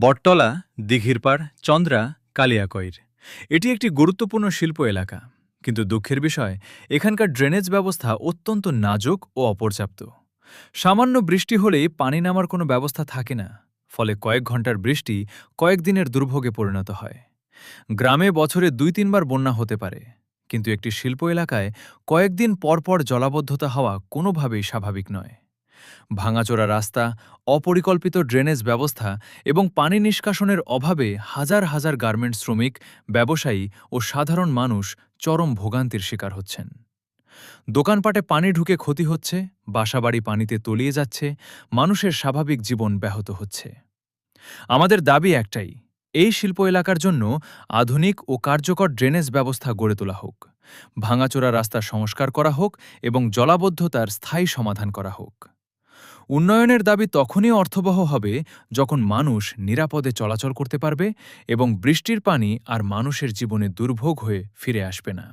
বটতলা, দিঘিরপাড়, চন্দ্রা, কালিয়াকৈর এটি একটি গুরুত্বপূর্ণ শিল্প এলাকা, কিন্তু দুঃখের বিষয় এখানকার ড্রেনেজ ব্যবস্থা অত্যন্ত নাজুক ও অপর্যাপ্ত। সামান্য বৃষ্টি হলেই পানি নামার কোনো ব্যবস্থা থাকে না, ফলে কয়েক ঘন্টার বৃষ্টি কয়েকদিনের দুর্ভোগে পরিণত হয়। গ্রামে বছরে ২-৩ বার বন্যা হতে পারে, কিন্তু একটি শিল্প এলাকায় কয়েকদিন পরপর জলাবদ্ধতা হওয়া কোনোভাবেই স্বাভাবিক নয়। ভাঙাচোরা রাস্তা, অপরিকল্পিত ড্রেনেজ ব্যবস্থা এবং পানি নিষ্কাশনের অভাবে হাজার হাজার গার্মেন্টস শ্রমিক, ব্যবসায়ী ও সাধারণ মানুষ চরম ভোগান্তির শিকার হচ্ছেন। দোকানপাটে পানি ঢুকে ক্ষতি হচ্ছে, বাসাবাড়ি পানিতে তলিয়ে যাচ্ছে, মানুষের স্বাভাবিক জীবন ব্যাহত হচ্ছে। আমাদের দাবি একটাই, এই শিল্প এলাকার জন্য আধুনিক ও কার্যকর ড্রেনেজ ব্যবস্থা গড়ে তোলা হোক, ভাঙাচোরা রাস্তা সংস্কার করা হোক এবং জলাবদ্ধতার স্থায়ী সমাধান করা হোক। উন্নয়নের দাবি তখনই অর্থবহ হবে যখন মানুষ নিরাপদে চলাচল করতে পারবে এবং বৃষ্টির পানি আর মানুষের জীবনে দুর্ভোগ হয়ে ফিরে আসবে না।